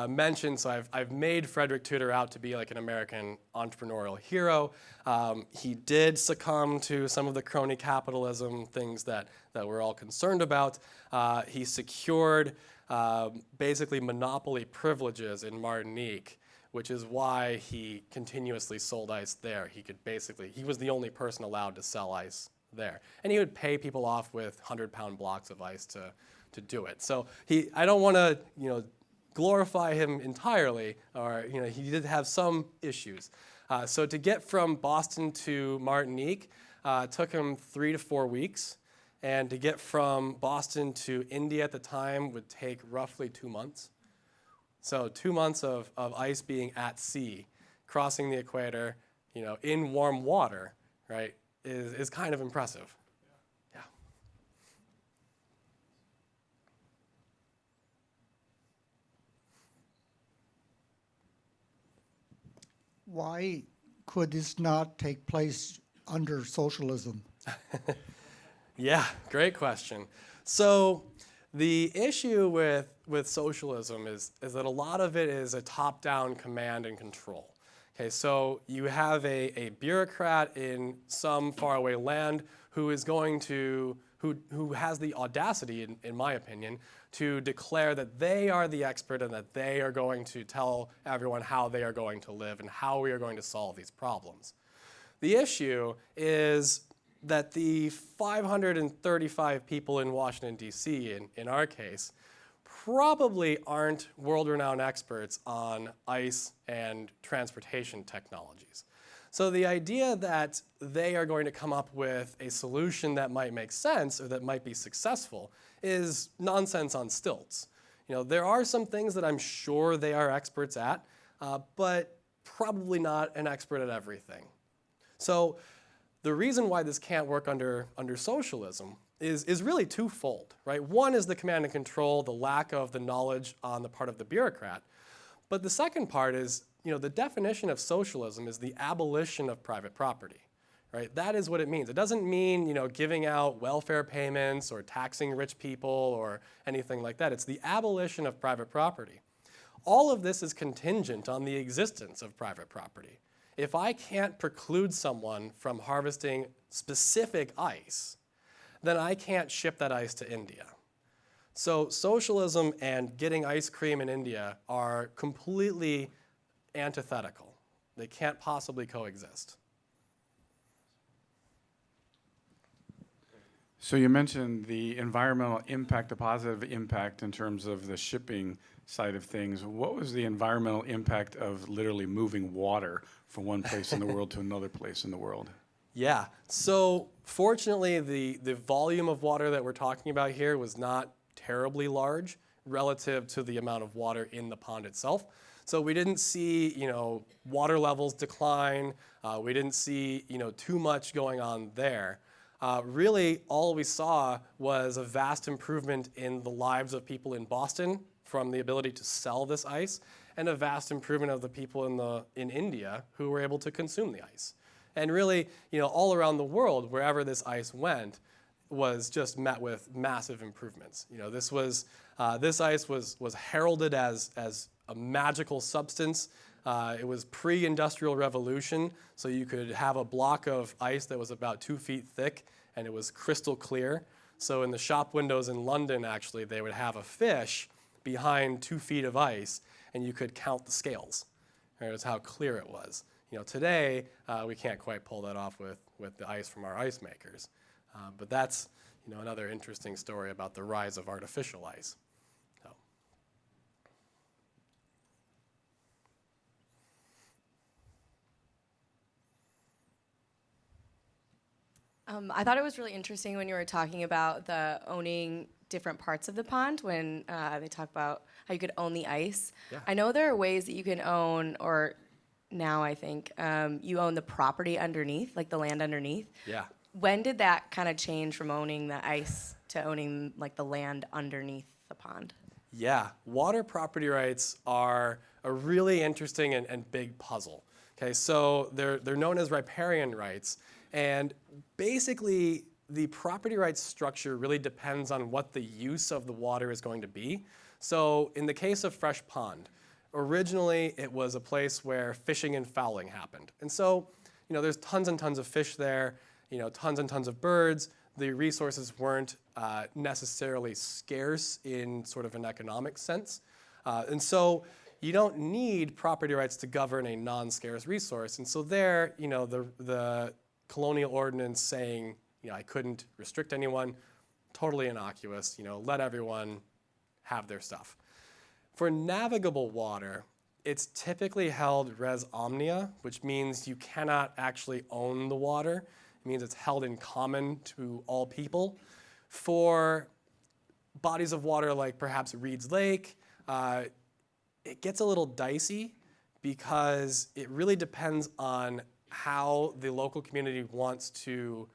mention, so I've made Frederick Tudor out to be like an American entrepreneurial hero. He did succumb to some of the crony capitalism things that we're all concerned about. He secured basically monopoly privileges in Martinique, which is why he continuously sold ice there. He was the only person allowed to sell ice there. And he would pay people off with 100-pound blocks of ice to do it. So I don't want to, glorify him entirely, or, he did have some issues. So to get from Boston to Martinique took him 3 to 4 weeks. And to get from Boston to India at the time would take roughly 2 months. So 2 months of ice being at sea, crossing the equator, in warm water, right, is kind of impressive. Yeah. Why could this not take place under socialism? Yeah, great question. So the issue with socialism is that a lot of it is a top-down command and control. Okay, so you have a bureaucrat in some faraway land who is going to, who has the audacity, in my opinion, to declare that they are the expert and that they are going to tell everyone how they are going to live and how we are going to solve these problems. The issue is that the 535 people in Washington, D.C., in our case, probably aren't world-renowned experts on ice and transportation technologies. So the idea that they are going to come up with a solution that might make sense or that might be successful is nonsense on stilts. There are some things that I'm sure they are experts at, but probably not an expert at everything. So the reason why this can't work under socialism is really twofold, right? One is the command and control, the lack of the knowledge on the part of the bureaucrat. But the second part is, the definition of socialism is the abolition of private property, right? That is what it means. It doesn't mean, giving out welfare payments or taxing rich people or anything like that. It's the abolition of private property. All of this is contingent on the existence of private property. If I can't preclude someone from harvesting specific ice, then I can't ship that ice to India. So socialism and getting ice cream in India are completely antithetical. They can't possibly coexist. So you mentioned the environmental impact, the positive impact in terms of the shipping side of things. What was the environmental impact of literally moving water from one place in the world to another place in the world? Yeah, so fortunately the volume of water that we're talking about here was not terribly large relative to the amount of water in the pond itself. So we didn't see, water levels decline. We didn't see, too much going on there. Really, all we saw was a vast improvement in the lives of people in Boston from the ability to sell this ice, and a vast improvement of the people in India who were able to consume the ice. And really, all around the world, wherever this ice went, was just met with massive improvements. This ice was heralded as a magical substance. It was pre-industrial revolution, so you could have a block of ice that was about 2 feet thick, and it was crystal clear. So in the shop windows in London, actually, they would have a fish behind 2 feet of ice, and you could count the scales. That's how clear it was. Today, we can't quite pull that off with the ice from our ice makers. But that's another interesting story about the rise of artificial ice. So. I thought it was really interesting when you were talking about the owning different parts of the pond when they talk about how you could own the ice. Yeah. I know there are ways that you can own, or now I think, you own the property underneath, like the land underneath. Yeah. When did that kind of change from owning the ice to owning like the land underneath the pond? Yeah, water property rights are a really interesting and big puzzle. Okay, so they're known as riparian rights, and basically the property rights structure really depends on what the use of the water is going to be. So in the case of Fresh Pond, originally it was a place where fishing and fouling happened. And so, there's tons and tons of fish there, tons and tons of birds. The resources weren't necessarily scarce in sort of an economic sense. And so you don't need property rights to govern a non-scarce resource. And so there, the colonial ordinance saying, I couldn't restrict anyone, totally innocuous, let everyone have their stuff. For navigable water, it's typically held res omnia, which means you cannot actually own the water. It means it's held in common to all people. For bodies of water like perhaps Reed's Lake, it gets a little dicey because it really depends on how the local community wants to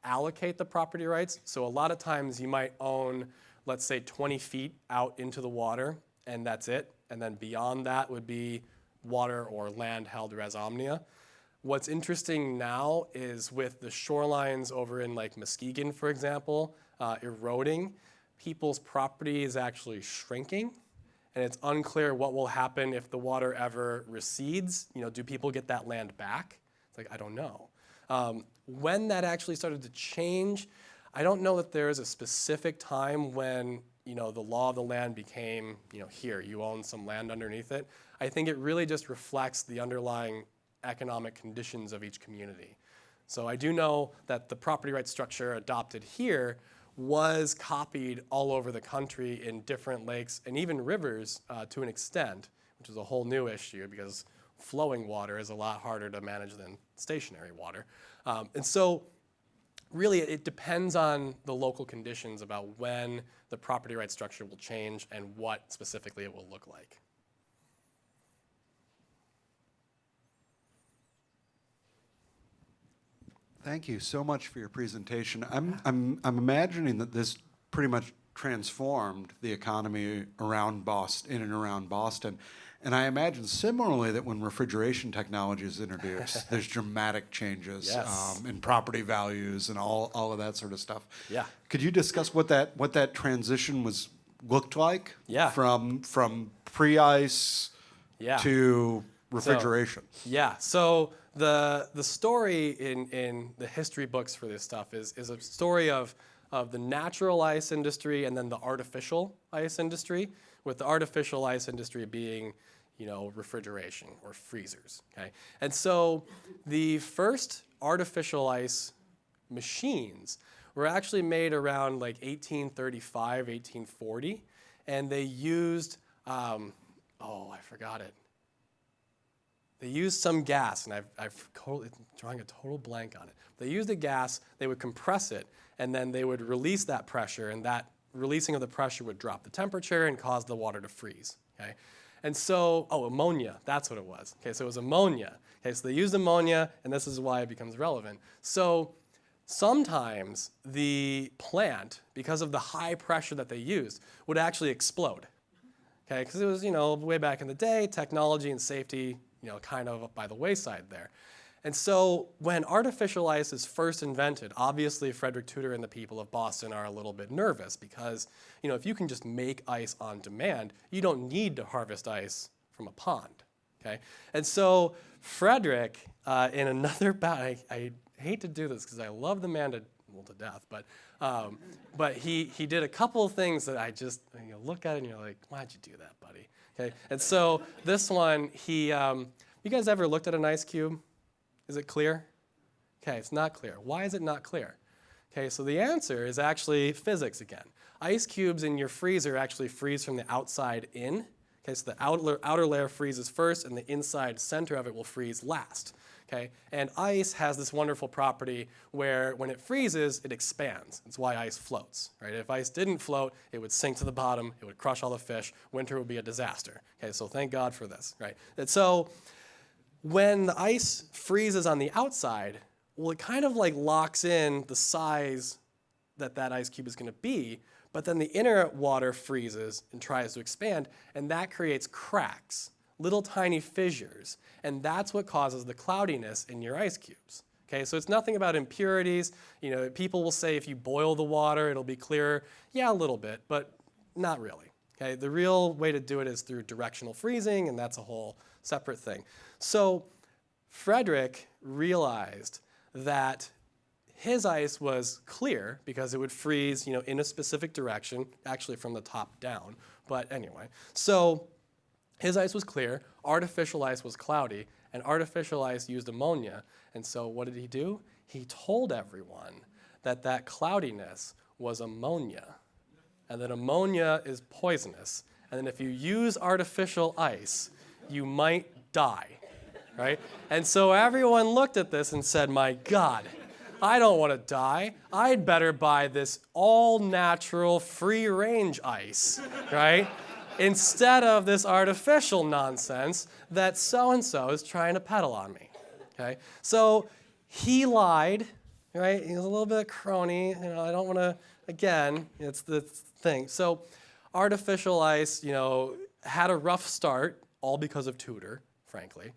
allocate the property rights. So a lot of times you might own, let's say, 20 feet out into the water, and that's it. And then beyond that would be water or land held res omnia. What's interesting now is with the shorelines over in like Muskegon, for example, eroding, people's property is actually shrinking, and it's unclear what will happen if the water ever recedes. Do people get that land back? It's like, I don't know. When that actually started to change, I don't know that there is a specific time when the law of the land became, here, you own some land underneath it. I think it really just reflects the underlying economic conditions of each community. So I do know that the property rights structure adopted here was copied all over the country in different lakes and even rivers to an extent, which is a whole new issue because flowing water is a lot harder to manage than stationary water. And so really it depends on the local conditions about when the property right structure will change and what specifically it will look like. Thank you so much for your presentation. I'm imagining that this pretty much transformed the economy around Boston, in and around Boston. And I imagine similarly that when refrigeration technology is introduced, there's dramatic changes Yes. in property values and all of that sort of stuff. Yeah. Could you discuss what that transition looked like? Yeah. From pre-ice Yeah. to refrigeration. So the story in the history books for this stuff is a story of the natural ice industry and then the artificial ice industry, with the artificial ice industry being, refrigeration or freezers, okay? And so the first artificial ice machines were actually made around like 1835, 1840, and they used, I forgot it. They used some gas, and I've drawing a total blank on it. They used a gas, they would compress it, and then they would release that pressure, and that releasing of the pressure would drop the temperature and cause the water to freeze, okay? And so, ammonia, that's what it was. Okay, so it was ammonia. Okay, so they used ammonia, and this is why it becomes relevant. So sometimes the plant, because of the high pressure that they used, would actually explode, okay? Because it was, way back in the day, technology and safety, kind of up by the wayside there. And so when artificial ice is first invented, obviously Frederick Tudor and the people of Boston are a little bit nervous because, if you can just make ice on demand, you don't need to harvest ice from a pond, okay? And so Frederick, in another I hate to do this because I love the man to death, but he did a couple of things that I just, look at it and you're like, why'd you do that, buddy? Okay, and so this one, you guys ever looked at an ice cube? Is it clear? Okay, it's not clear. Why is it not clear? Okay, so the answer is actually physics again. Ice cubes in your freezer actually freeze from the outside in. Okay, so the outer layer freezes first, and the inside center of it will freeze last. Okay, and ice has this wonderful property where when it freezes, it expands. It's why ice floats, right? If ice didn't float, it would sink to the bottom, it would crush all the fish, winter would be a disaster. Okay, so thank God for this, right? And so when the ice freezes on the outside, well, it kind of like locks in the size that ice cube is going to be, but then the inner water freezes and tries to expand, and that creates cracks, little tiny fissures, and that's what causes the cloudiness in your ice cubes. Okay, so it's nothing about impurities. People will say if you boil the water, it'll be clearer. Yeah, a little bit, but not really. Okay, the real way to do it is through directional freezing, and that's a whole separate thing. So Frederick realized that his ice was clear because it would freeze, in a specific direction, actually from the top down. But anyway, so his ice was clear, artificial ice was cloudy, and artificial ice used ammonia. And so what did he do? He told everyone that cloudiness was ammonia, and that ammonia is poisonous, and then if you use artificial ice, you might die, right? And so everyone looked at this and said, my God, I don't want to die. I'd better buy this all-natural, free-range ice, right? Instead of this artificial nonsense that so-and-so is trying to peddle on me, okay? So he lied, right? He was a little bit crony. I don't want to, again, it's the thing. So artificial ice, had a rough start, all because of Tudor, frankly.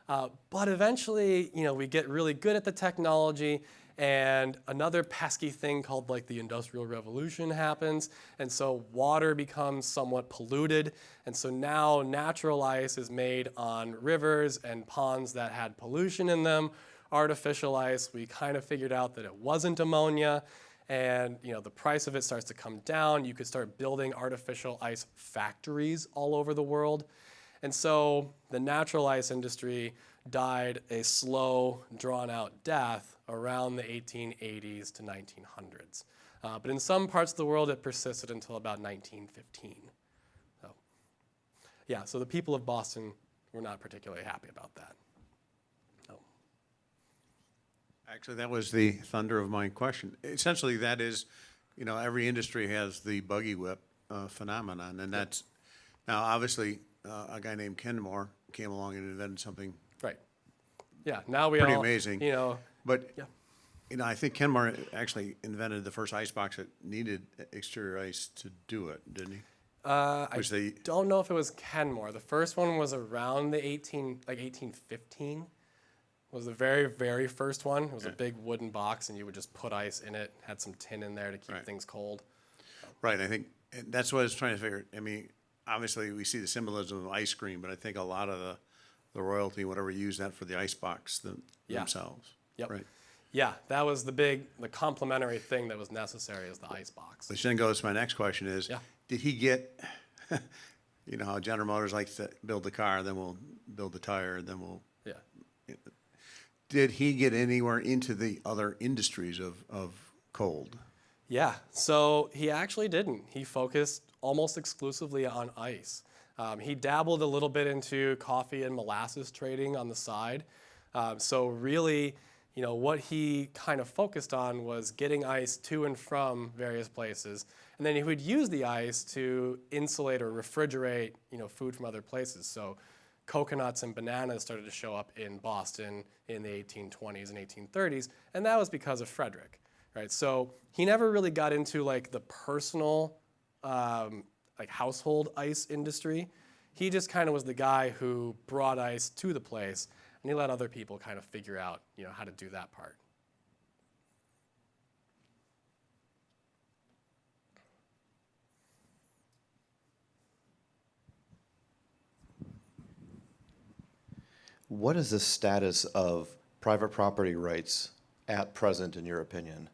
But eventually, we get really good at the technology, and another pesky thing called like the Industrial Revolution happens, and so water becomes somewhat polluted, and so now natural ice is made on rivers and ponds that had pollution in them. Artificial ice, we kind of figured out that it wasn't ammonia, and the price of it starts to come down. You could start building artificial ice factories all over the world. And so the natural ice industry died a slow, drawn-out death around the 1880s to 1900s. But in some parts of the world, it persisted until about 1915. So, yeah, so the people of Boston were not particularly happy about that. So. Actually, that was the thunder of my question. Essentially, that is, every industry has the buggy whip phenomenon, and that's, now obviously, a guy named Kenmore came along and invented something Right. Yeah, now we pretty all, amazing. But, yeah. I think Kenmore actually invented the first icebox that needed exterior ice to do it, didn't he? I don't know if it was Kenmore. The first one was around the 1815 was the very, very first one. It was a big wooden box, and you would just put ice in it, had some tin in there to keep things cold. Right, I think, and that's what I was trying to figure. I mean, obviously, we see the symbolism of ice cream, but I think a lot of the royalty, whatever, used that for the icebox themselves. Yep. Right. Yeah, that was the complementary thing that was necessary is the ice box. Which then goes to my next question is, Yeah. did he get, how General Motors likes to build the car, then we'll build the tire, then we'll, Yeah. did he get anywhere into the other industries of cold? Yeah, so he actually didn't. He focused almost exclusively on ice. He dabbled a little bit into coffee and molasses trading on the side. So really, what he kind of focused on was getting ice to and from various places. And then he would use the ice to insulate or refrigerate, food from other places. So coconuts and bananas started to show up in Boston in the 1820s and 1830s, and that was because of Frederick, right? So he never really got into the personal, household ice industry. He just kind of was the guy who brought ice to the place, and he let other people kind of figure out, how to do that part. What is the status of private property rights at present, in your opinion?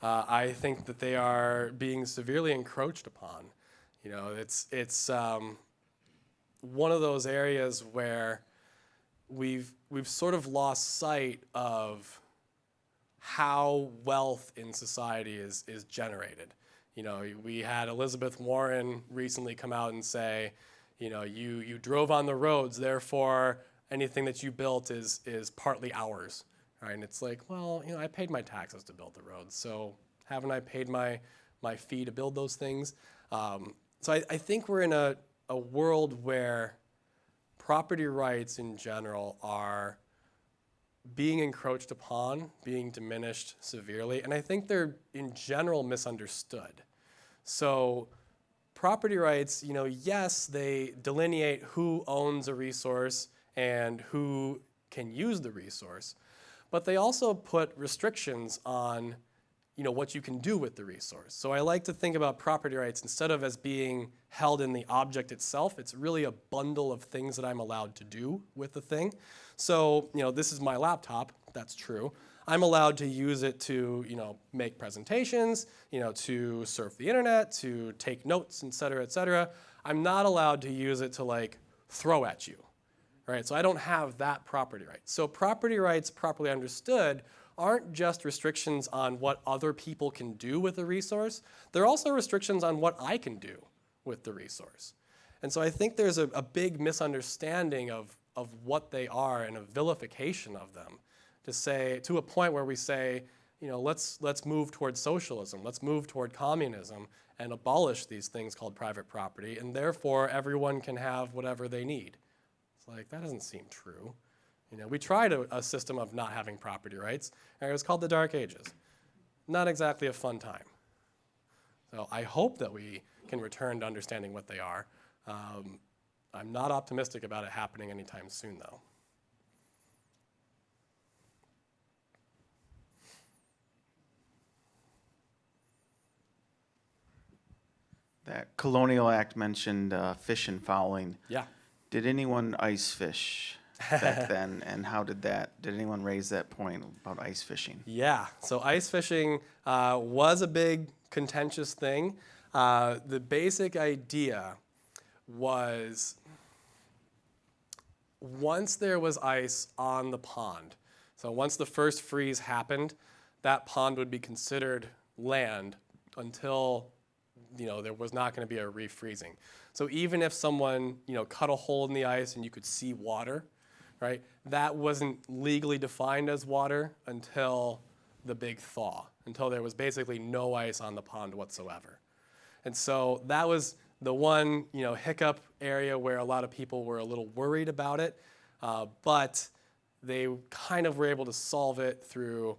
I think that they are being severely encroached upon. It's one of those areas where we've sort of lost sight of how wealth in society is generated. We had Elizabeth Warren recently come out and say, you drove on the roads, therefore anything that you built is partly ours, right? And it's like, well, I paid my taxes to build the roads, so haven't I paid my fee to build those things? So I think we're in a world where property rights in general are being encroached upon, being diminished severely, and I think they're in general misunderstood. So property rights, yes, they delineate who owns a resource and who can use the resource, but they also put restrictions on, what you can do with the resource. So I like to think about property rights instead of as being held in the object itself. It's really a bundle of things that I'm allowed to do with the thing. So, this is my laptop. That's true. I'm allowed to use it to, make presentations, to surf the internet, to take notes, et cetera, et cetera. I'm not allowed to use it to throw at you, right? So I don't have that property right. So property rights, properly understood, aren't just restrictions on what other people can do with the resource. They're also restrictions on what I can do with the resource. And so I think there's a big misunderstanding of what they are and a vilification of them. To say, to a point where we say, let's move towards socialism, let's move toward communism and abolish these things called private property, and therefore everyone can have whatever they need. It's like, that doesn't seem true. We tried a system of not having property rights, and it was called the Dark Ages. Not exactly a fun time. So I hope that we can return to understanding what they are. I'm not optimistic about it happening anytime soon, though. That Colonial Act mentioned fish and fouling. Yeah. Did anyone ice fish back then, and how did anyone raise that point about ice fishing? Yeah, so ice fishing was a big contentious thing. The basic idea was once there was ice on the pond, so once the first freeze happened, that pond would be considered land until there was not going to be a refreezing. So even if someone cut a hole in the ice and you could see water, right, that wasn't legally defined as water until the big thaw, until there was basically no ice on the pond whatsoever. And so that was the one hiccup area where a lot of people were a little worried about it, but they kind of were able to solve it through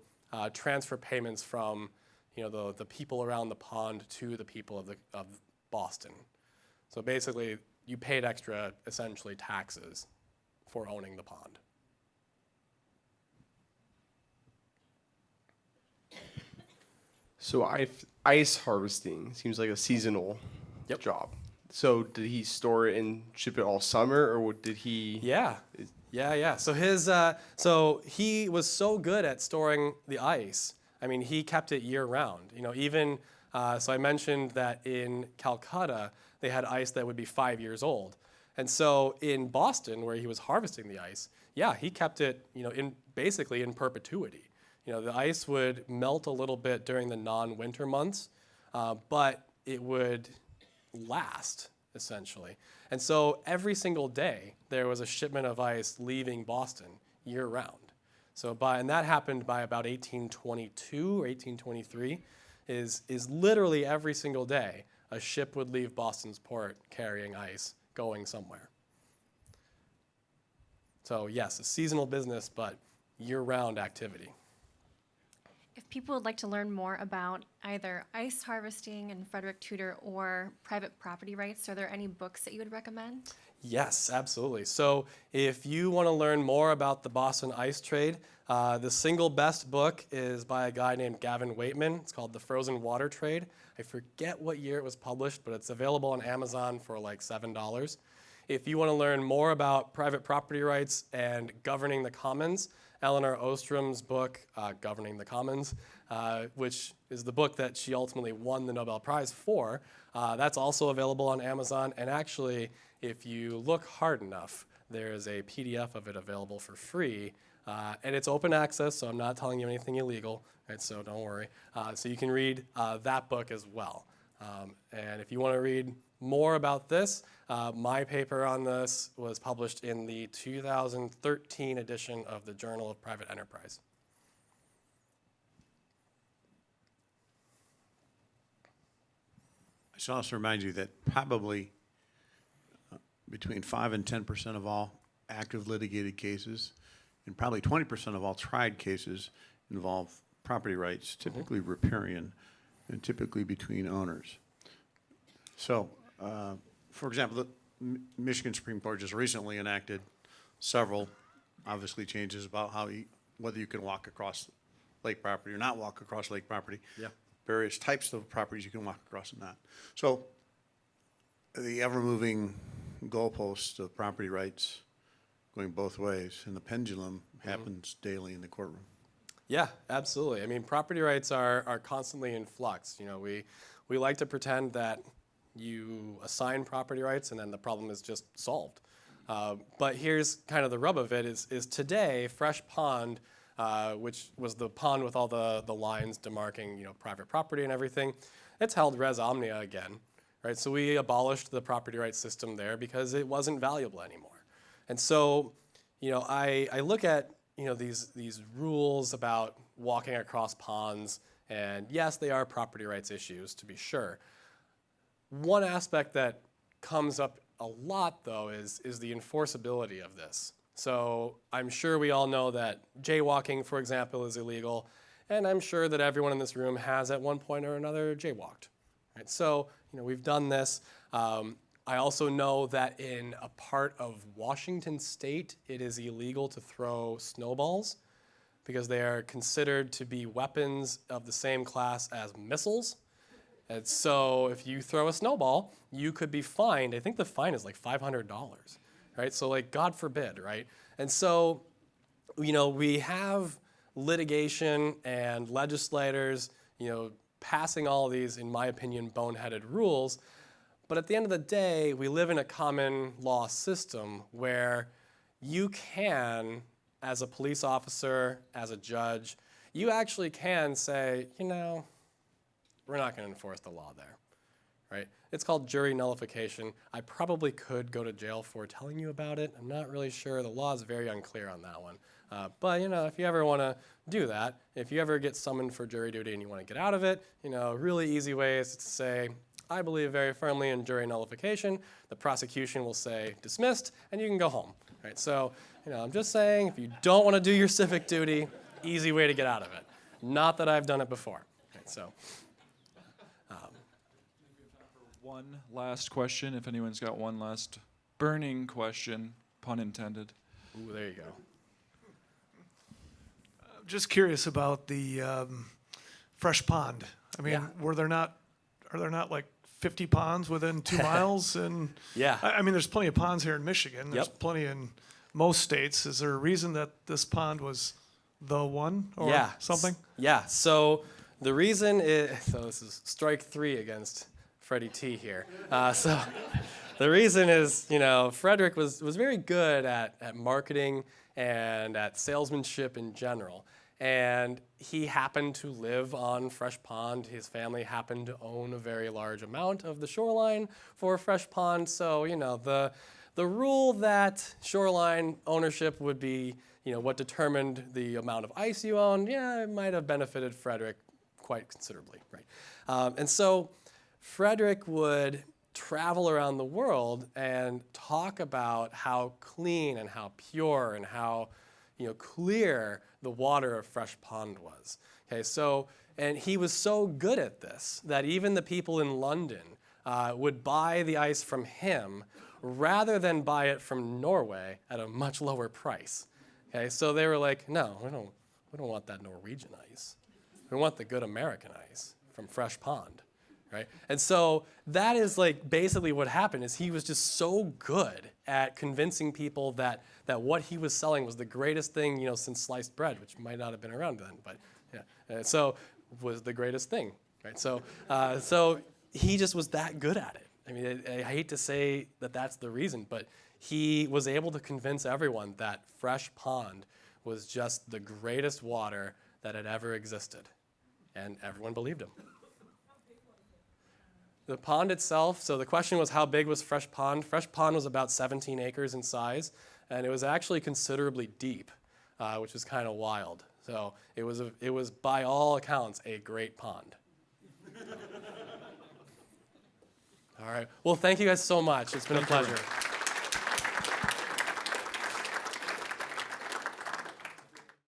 transfer payments from the people around the pond to the people of Boston. So basically, you paid extra, essentially, taxes for owning the pond. So ice harvesting seems like a seasonal job. So did he store it and ship it all summer, or did he? Yeah. So he was so good at storing the ice. I mean, he kept it year round. So I mentioned that in Calcutta they had ice that would be 5 years old, and so in Boston, where he was harvesting the ice, he kept it basically in perpetuity. The ice would melt a little bit during the non-winter months, but it would last, essentially. And so every single day, there was a shipment of ice leaving Boston year-round. And that happened by about 1822 or 1823, is literally every single day, a ship would leave Boston's port carrying ice, going somewhere. So yes, a seasonal business, but year-round activity. If people would like to learn more about either ice harvesting and Frederick Tudor or private property rights, are there any books that you would recommend? Yes, absolutely. So if you want to learn more about the Boston ice trade, the single best book is by a guy named Gavin Waitman. It's called The Frozen Water Trade. I forget what year it was published, but it's available on Amazon for like $7. If you want to learn more about private property rights and governing the commons, Eleanor Ostrom's book, Governing the Commons, which is the book that she ultimately won the Nobel Prize for, that's also available on Amazon. And actually, if you look hard enough, there is a PDF of it available for free. And it's open access, so I'm not telling you anything illegal, right? So don't worry. So you can read that book as well. And if you want to read more about this, my paper on this was published in the 2013 edition of the Journal of Private Enterprise. I should also remind you that probably between 5 and 10% of all active litigated cases and probably 20% of all tried cases involve property rights, typically riparian, and typically between owners. So, for example, the Michigan Supreme Court just recently enacted several, obviously, changes about whether you can walk across lake property or not walk across lake property. Yeah. Various types of properties you can walk across and not. So, the ever-moving goalpost of property rights going both ways, and the pendulum happens daily in the courtroom. Yeah, absolutely. I mean, property rights are constantly in flux. We like to pretend that you assign property rights and then the problem is just solved. But here's kind of the rub of it is today, Fresh Pond, which was the pond with all the lines demarking private property and everything, it's held res omnia again, right? So we abolished the property rights system there because it wasn't valuable anymore. And so, I look at these rules about walking across ponds, and yes, they are property rights issues, to be sure. One aspect that comes up a lot, though, is the enforceability of this. So I'm sure we all know that jaywalking, for example, is illegal, and I'm sure that everyone in this room has at one point or another jaywalked. Right? So we've done this. I also know that in a part of Washington State, it is illegal to throw snowballs because they are considered to be weapons of the same class as missiles. And so if you throw a snowball, you could be fined. I think the fine is like $500, right? So God forbid, right? And so, we have litigation and legislators, passing all these, in my opinion, boneheaded rules. But at the end of the day, we live in a common law system where you can, as a police officer, as a judge, you actually can say, We're not going to enforce the law there, right? It's called jury nullification. I probably could go to jail for telling you about it. I'm not really sure. The law is very unclear on that one. But if you ever want to do that, if you ever get summoned for jury duty and you want to get out of it, really easy way is to say, I believe very firmly in jury nullification. The prosecution will say dismissed, and you can go home. Right? So, I'm just saying, if you don't want to do your civic duty, easy way to get out of it. Not that I've done it before. Right? So, One last question, if anyone's got one last burning question, pun intended. ooh, there you go. Just curious about the fresh pond. I mean, Yeah. are there not like 50 ponds within 2 miles? And Yeah. I mean, there's plenty of ponds here in Michigan. There's Yep. plenty in most states. Is there a reason that this pond was the one or Yeah. something? Yeah. So the reason is, so this is strike 3 against Freddie T here. So the reason is, Frederick was very good at marketing and at salesmanship in general. And he happened to live on Fresh Pond. His family happened to own a very large amount of the shoreline for Fresh Pond. So, the rule that shoreline ownership would be, what determined the amount of ice you owned, it might have benefited Frederick quite considerably, right? And so Frederick would travel around the world and talk about how clean and how pure and how clear the water of Fresh Pond was. Okay, so, and he was so good at this that even the people in London would buy the ice from him rather than buy it from Norway at a much lower price. Okay, so they were like, no, we don't want that Norwegian ice. We want the good American ice from Fresh Pond. Right? And so that is like basically what happened is he was just so good at convincing people that what he was selling was the greatest thing, since sliced bread, which might not have been around then, but yeah. So was the greatest thing, right? So he just was that good at it. I mean, I hate to say that that's the reason, but he was able to convince everyone that Fresh Pond was just the greatest water that had ever existed. And everyone believed him. The pond itself, so the question was how big was Fresh Pond? Fresh Pond was about 17 acres in size, and it was actually considerably deep, which was kind of wild. So it was by all accounts a great pond. All right. Well, thank you guys so much. It's been a pleasure.